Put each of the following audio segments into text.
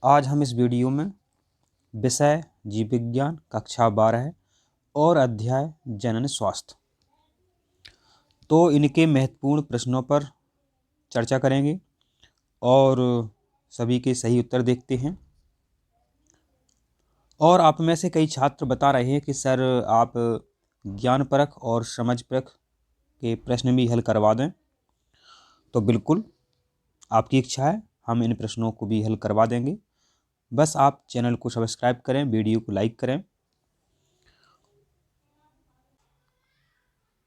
आज हम इस वीडियो में विषय जीव विज्ञान कक्षा 12 और अध्याय जनन स्वास्थ्य तो इनके महत्वपूर्ण प्रश्नों पर चर्चा करेंगे और सभी के सही उत्तर देखते हैं। और आप में से कई छात्र बता रहे हैं कि सर आप ज्ञानपरक और समझपरक के प्रश्न भी हल करवा दें। तो बिल्कुल आपकी इच्छा है, हम इन प्रश्नों को भी हल करवा देंगे। बस आप चैनल को सब्सक्राइब करें, वीडियो को लाइक करें।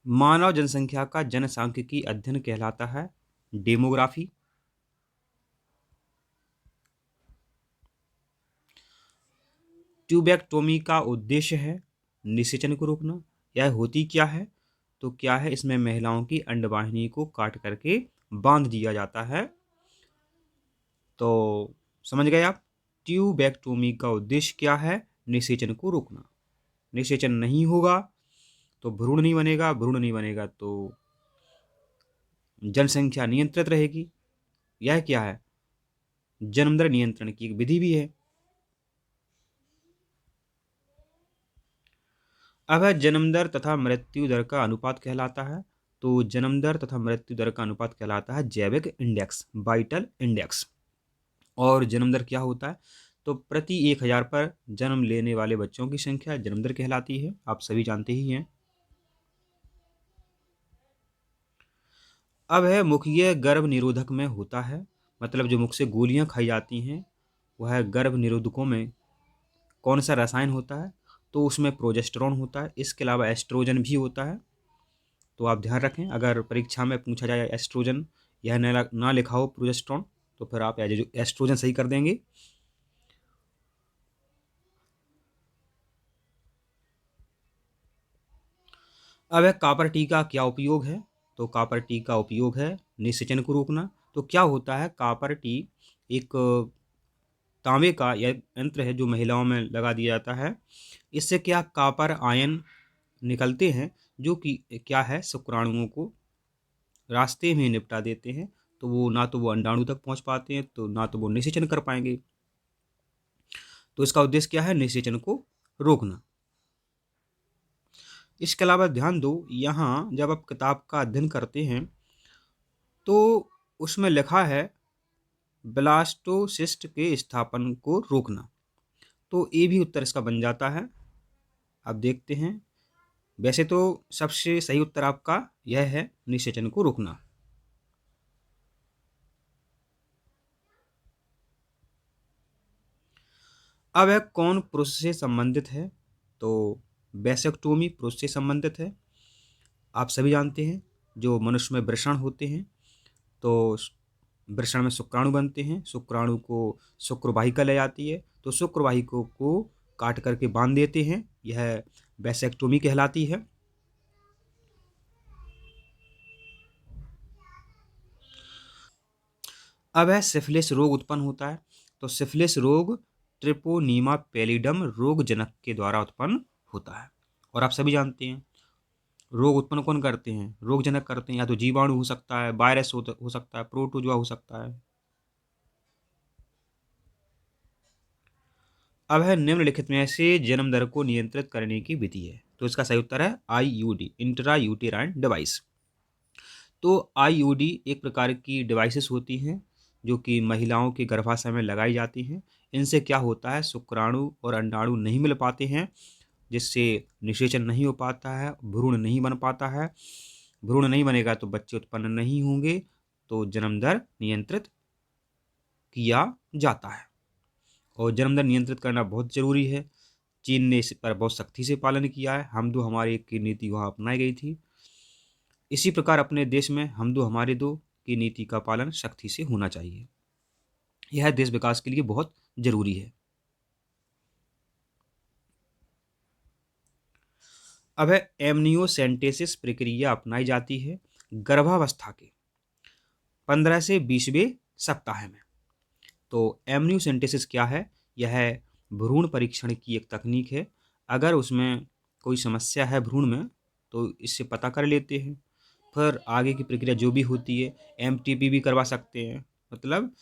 मानव जनसंख्या का जनसांख्यिकी अध्ययन कहलाता है डेमोग्राफी। ट्यूबेक्टोमी का उद्देश्य है निषेचन को रोकना। यह होती क्या है? तो क्या है, इसमें महिलाओं की अंडवाहिनी को काट करके बांध दिया जाता है। तो समझ गए आप, ट्यूबेक्टोमी का उद्देश्य क्या है? निषेचन को रोकना। निषेचन नहीं होगा तो भ्रूण नहीं बनेगा, भ्रूण नहीं बनेगा तो जनसंख्या नियंत्रित रहेगी। यह क्या है? जन्म दर नियंत्रण की एक विधि भी है। अब है जन्म दर तथा मृत्यु दर का अनुपात कहलाता है। तो जन्म दर तथा मृत्यु दर का अनुपात कहलाता है जैविक इंडेक्स, वाइटल इंडेक्स। और जन्म दर क्या होता है? तो प्रति 1000 पर जन्म लेने वाले बच्चों की संख्या जन्म दर कहलाती है, आप सभी जानते ही हैं। अब है मुखीय गर्भ निरोधक में होता है, मतलब जो मुख से गोलियां खाई जाती हैं वह गर्भ निरोधकों में कौन सा रसायन होता है? तो उसमें प्रोजेस्टेरॉन होता है। इसके अलावा एस्ट्रोजन भी होता है। तो आप ध्यान रखें, अगर परीक्षा में पूछा जाए एस्ट्रोजन, यह ना लिखा हो प्रोजेस्टेरॉन, तो फिर आप एस्ट्रोजन सही कर देंगे। अब है कॉपर टी का क्या उपयोग है? तो कॉपर टी का उपयोग है निषेचन को रोकना। तो क्या होता है, कॉपर टी एक तांबे का यह यंत्र है जो महिलाओं में लगा दिया जाता है। इससे क्या कॉपर आयन निकलते हैं जो कि क्या है, शुक्राणुओं को रास्ते में निपटा देते हैं। तो वो ना तो वो अंडाणु तक पहुंच पाते हैं, तो ना तो वो निषेचन कर पाएंगे। तो इसका उद्देश्य क्या है? निषेचन को रोकना। इसके अलावा ध्यान दो, यहाँ जब आप किताब का अध्ययन करते हैं तो उसमें लिखा है ब्लास्टोसिस्ट के स्थापन को रोकना। तो ये भी उत्तर इसका बन जाता है। अब देखते हैं, वैसे तो सबसे सही उत्तर आपका यह है निषेचन को रोकना। अब यह कौन पुरुष से संबंधित है? तो वैसेक्टोमी पुरुष से संबंधित है। आप सभी जानते हैं, जो मनुष्य में वृषण होते हैं तो वृषण में शुक्राणु बनते हैं। शुक्राणु को शुक्रवाहिका ले जाती है, तो शुक्रवाहिका को काट करके बांध देते हैं। यह वैसेक्टोमी कहलाती है। अब है सिफिलिस रोग उत्पन्न होता है। तो सिफिलिस रोग ट्रिपोनीमा पैलिडम रोग जनक के द्वारा उत्पन्न होता है। और आप सभी जानते हैं, रोग उत्पन्न कौन करते हैं? रोग जनक करते हैं। या तो जीवाणु हो सकता है, वायरस हो सकता है, प्रोटोजोआ हो सकता है। अब है निम्नलिखित में से जन्म दर को नियंत्रित करने की विधि है। तो इसका सही उत्तर है आईयूडी, इंट्रा यूटेराइन डिवाइस। तो आईयूडी एक प्रकार की डिवाइसेस होती हैं जो कि महिलाओं के गर्भाशय में लगाई जाती हैं। इनसे क्या होता है, शुक्राणु और अंडाणु नहीं मिल पाते हैं, जिससे निषेचन नहीं हो पाता है, भ्रूण नहीं बन पाता है। भ्रूण नहीं बनेगा तो बच्चे उत्पन्न नहीं होंगे, तो जन्म दर नियंत्रित किया जाता है। और जन्म दर नियंत्रित करना बहुत जरूरी है। चीन ने इस पर बहुत सख्ती से पालन किया है। हम दो हमारे एक की नीति वहाँ अपनाई गई थी। इसी प्रकार अपने देश में हम दो हमारे दो की नीति का पालन सख्ती से होना चाहिए। यह देश विकास के लिए बहुत जरूरी है। अब है एमनियोसेंटेसिस प्रक्रिया अपनाई जाती है गर्भावस्था के 15 से 20वें सप्ताह में। तो एमनियोसेंटेसिस क्या है? यह भ्रूण परीक्षण की एक तकनीक है। अगर उसमें कोई समस्या है भ्रूण में तो इससे पता कर लेते हैं। फिर आगे की प्रक्रिया जो भी होती है, एमटीपी भी करवा सकते हैं, मतलब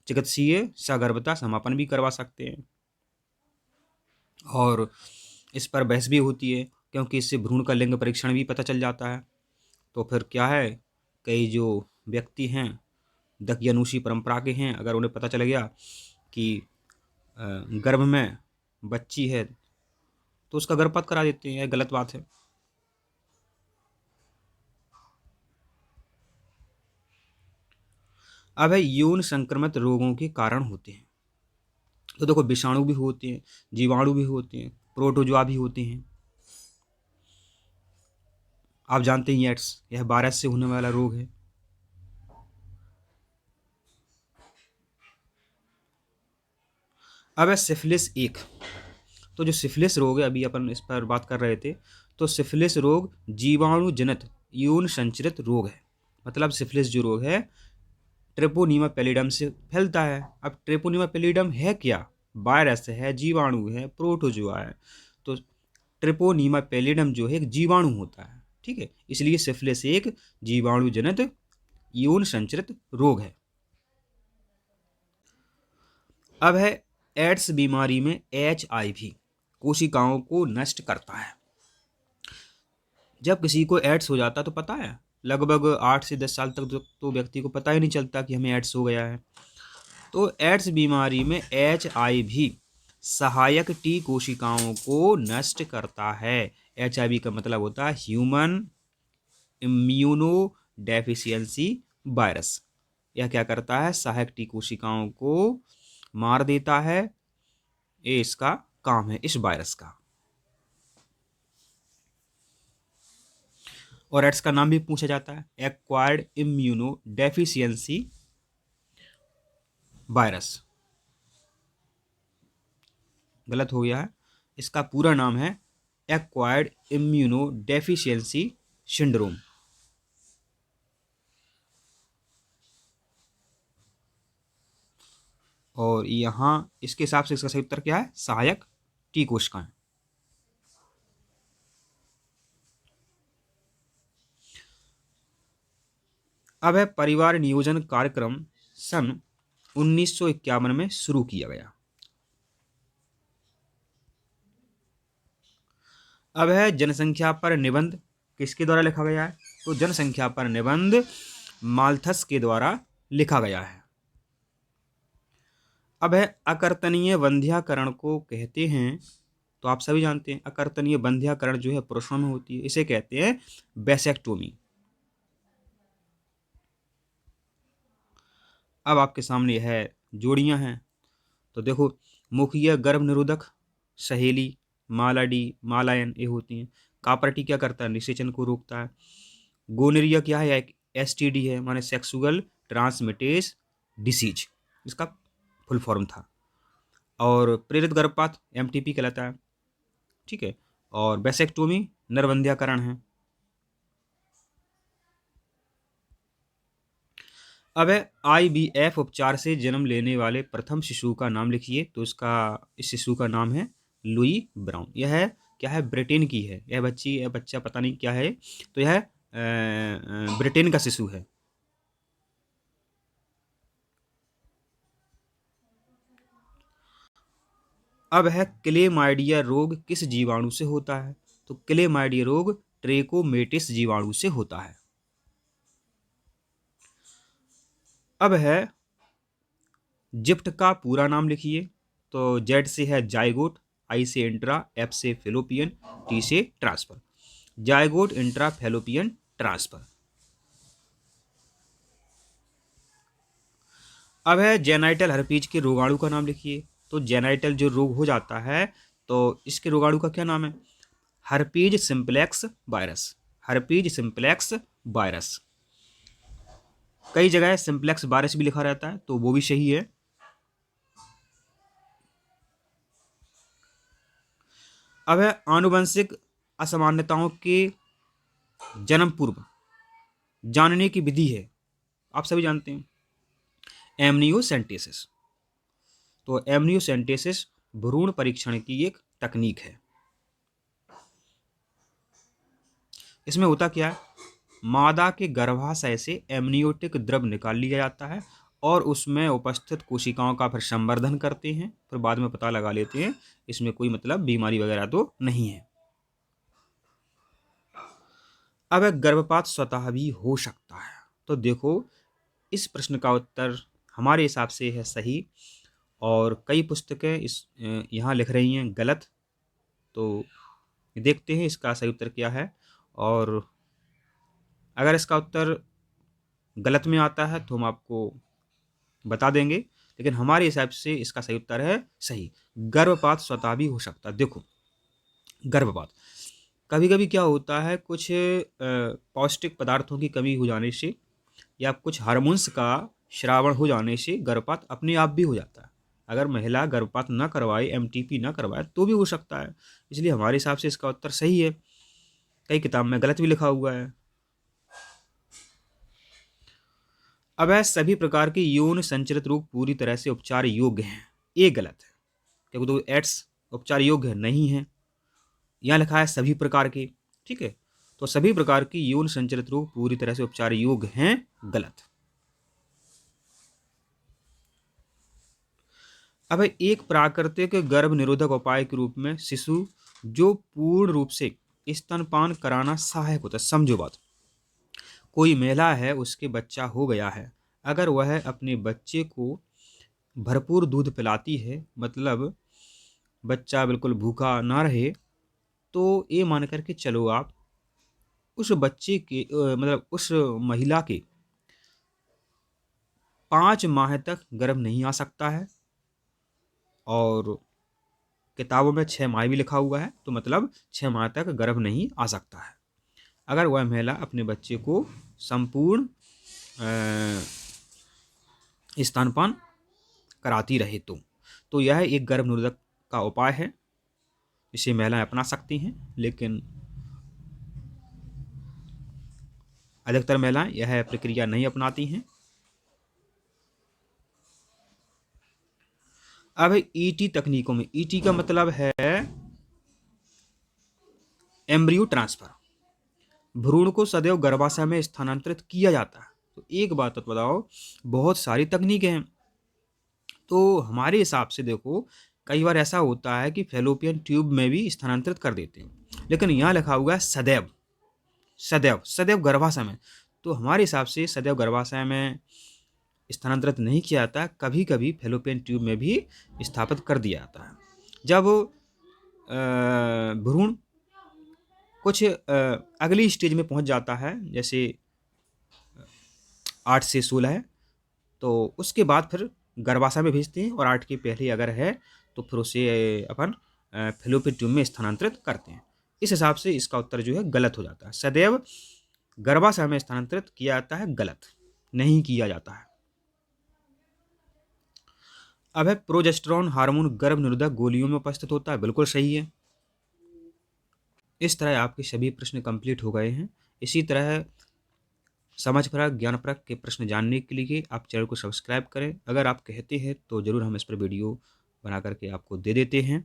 चिकित्सीय सगर्भता समापन भी करवा सकते हैं। और इस पर बहस भी होती है क्योंकि इससे भ्रूण का लिंग परीक्षण भी पता चल जाता है। तो फिर क्या है, कई जो व्यक्ति हैं दकियानूसी परंपरा के हैं, अगर उन्हें पता चल गया कि गर्भ में बच्ची है तो उसका गर्भपात करा देते हैं। यह गलत बात है। अब है यौन संक्रमित रोगों के कारण होते हैं। तो देखो, विषाणु भी होते हैं, जीवाणु भी होते हैं, प्रोटोजोआ भी होते हैं। आप जानते ही एड्स, यह वायरस से होने वाला रोग है। अब है सिफिलिस एक। तो जो सिफिलिस रोग है, अभी अपन इस पर बात कर रहे थे, तो सिफिलिस रोग जीवाणु जनित यौन संचरित रोग है। मतलब सिफिलिस जो रोग है ट्रेपोनीमा पैलिडम से फैलता है। अब ट्रेपोनीमा पैलिडम है क्या? वायरस है, जीवाणु है, प्रोटोजोआ है। तो ट्रेपोनीमा पैलिडम जो है एक जीवाणु होता है, ठीक है। इसलिए सिफिलिस एक जीवाणु जनित यौन संचरित रोग है। अब है एड्स बीमारी में HIV कोशिकाओं को नष्ट करता है। जब किसी को एड्स हो जाता है तो पता है लगभग 8 से 10 साल तक तो व्यक्ति को पता ही नहीं चलता कि हमें एड्स हो गया है। तो एड्स बीमारी में HIV सहायक टी कोशिकाओं को नष्ट करता है। HIV का मतलब होता है ह्यूमन इम्यूनो डेफिशिएंसी वायरस। यह क्या करता है, सहायक टी कोशिकाओं को मार देता है। ये इसका काम है इस वायरस का। और एड्स का नाम भी पूछा जाता है, एक्वायर्ड इम्यूनो डेफिशिएंसी वायरस। गलत हो गया है, इसका पूरा नाम है एक्वायर्ड इम्यूनो डेफिशिएंसी सिंड्रोम। और यहाँ इसके हिसाब से इसका सही उत्तर क्या है, सहायक टी कोशिकाएं। अब है परिवार नियोजन कार्यक्रम सन 1951 में शुरू किया गया। अब है जनसंख्या पर निबंध किसके द्वारा लिखा गया है, तो जनसंख्या पर निबंध माल्थस के द्वारा लिखा गया है। अब है अकर्तनीय वंध्याकरण को कहते हैं, तो आप सभी जानते हैं अकर्तनीय वंध्याकरण जो है पुरुषों में होती है, इसे कहते हैं वैसेक्टोमी। अब आपके सामने है जोड़ियां हैं, तो देखो मुखिया गर्भ निरोधक सहेली मालाडी मालायन ये होती हैं। कापरटी क्या करता है, निषेचन को रोकता है। गोनेरिया क्या है, एक STD है, माने सेक्सुअल ट्रांसमिटेड डिसीज, इसका फुल फॉर्म था। और प्रेरित गर्भपात MTP कहलाता है, ठीक है। और वैसेक्टोमी नरवंध्याकरण है। अब है IVF उपचार से जन्म लेने वाले प्रथम शिशु का नाम लिखिए, तो इस शिशु का नाम है लुई ब्राउन। यह है क्या है, ब्रिटेन की है यह बच्चा पता नहीं क्या है, तो यह ब्रिटेन का शिशु है। अब है क्लेमाइडिया रोग किस जीवाणु से होता है, तो क्लेमाइडिया रोग ट्रेकोमेटिस जीवाणु से होता है। अब है जिप्ट का पूरा नाम लिखिए, तो Z से है जाइगोट, I से इंट्रा, F से फेलोपियन, T से transfer. Zygote intra fallopian transfer. अब है जेनाइटल हर्पीज के रोगाणु का नाम लिखिए, तो जेनाइटल जो रोग हो जाता है तो इसके रोगाणु का क्या नाम है, herpes simplex virus. Herpes simplex virus. कई जगह सिंप्लेक्स वायरस भी लिखा रहता है, तो वो भी सही है। अब है आनुवंशिक असामान्यताओं के जन्म पूर्व जानने की विधि है, आप सभी जानते हैं एमनियोसेंटेसिस। तो एमनियोसेंटेसिस भ्रूण परीक्षण की एक तकनीक है। इसमें होता क्या है, मादा के गर्भाशय से एमनियोटिक द्रव निकाल लिया जाता है और उसमें उपस्थित कोशिकाओं का फिर संवर्धन करते हैं, फिर बाद में पता लगा लेते हैं इसमें कोई मतलब बीमारी वगैरह तो नहीं है। अब गर्भपात स्वतः भी हो सकता है। तो देखो, इस प्रश्न का उत्तर हमारे हिसाब से है सही, और कई पुस्तकें यहाँ लिख रही हैं गलत। तो देखते हैं इसका सही उत्तर क्या है, और अगर इसका उत्तर गलत में आता है तो हम आपको बता देंगे, लेकिन हमारे हिसाब से इसका सही उत्तर है सही। गर्भपात स्वतः भी हो सकता है। देखो, गर्भपात कभी कभी क्या होता है, कुछ पौष्टिक पदार्थों की कमी हो जाने से या कुछ हार्मोन्स का श्रावण हो जाने से गर्भपात अपने आप भी हो जाता है। अगर महिला गर्भपात न करवाए, एमटीपी न करवाए, तो भी हो सकता है। इसलिए हमारे हिसाब से इसका उत्तर सही है। कई किताब में गलत भी लिखा हुआ है। अब है सभी प्रकार के यौन संचरित रोग पूरी तरह से उपचार योग्य हैं, ये गलत है, क्योंकि तो एड्स उपचार योग्य नहीं है। यहाँ लिखा है सभी प्रकार के, ठीक है, तो सभी प्रकार की यौन संचरित रोग पूरी तरह से उपचार योग्य हैं, गलत। अब एक प्राकृतिक गर्भ निरोधक उपाय के रूप में शिशु जो पूर्ण रूप से स्तनपान कराना सहायक होता है। समझो बात, कोई महिला है, उसके बच्चा हो गया है, अगर वह अपने बच्चे को भरपूर दूध पिलाती है, मतलब बच्चा बिल्कुल भूखा ना रहे, तो ये मान करके चलो आप उस बच्चे के मतलब उस महिला के 5 माह तक गर्भ नहीं आ सकता है, और किताबों में 6 माह भी लिखा हुआ है, तो मतलब 6 माह तक गर्भ नहीं आ सकता है, अगर वह महिला अपने बच्चे को संपूर्ण स्तनपान कराती रहे तो यह एक गर्भ निरोधक का उपाय है, इसे महिलाएं अपना सकती हैं, लेकिन अधिकतर महिलाएं यह प्रक्रिया नहीं अपनाती हैं। अब ईटी तकनीकों में, ईटी का मतलब है एम्ब्रियो ट्रांसफर, भ्रूण को सदैव गर्भाशय में स्थानांतरित किया जाता है। तो एक बात तो बताओ, बहुत सारी तकनीकें हैं, तो हमारे हिसाब से देखो, कई बार ऐसा होता है कि फैलोपियन ट्यूब में भी स्थानांतरित कर देते हैं, लेकिन यहाँ लिखा हुआ है सदैव, सदैव सदैव गर्भाशय में। तो हमारे हिसाब से सदैव गर्भाशय में स्थानांतरित नहीं किया जाता, कभी कभी फैलोपियन ट्यूब में भी स्थापित कर दिया जाता है। जब भ्रूण कुछ अगली स्टेज में पहुंच जाता है, जैसे 8 से 16 है, तो उसके बाद फिर गर्भाशय में भेजते हैं, और 8 के पहले अगर है तो फिर उसे अपन फैलोपियन ट्यूब में स्थानांतरित करते हैं। इस हिसाब से इसका उत्तर जो है गलत हो जाता है। सदैव गर्भाशय में स्थानांतरित किया जाता है, गलत, नहीं किया जाता है। अब है प्रोजेस्टेरॉन हार्मोन गर्भ निरोधक गोलियों में उपस्थित होता है, बिल्कुल सही है। इस तरह आपके सभी प्रश्न कंप्लीट हो गए हैं। इसी तरह समझपरक ज्ञानपरक के प्रश्न जानने के लिए आप चैनल को सब्सक्राइब करें। अगर आप कहते हैं तो ज़रूर हम इस पर वीडियो बना करके आपको दे देते हैं।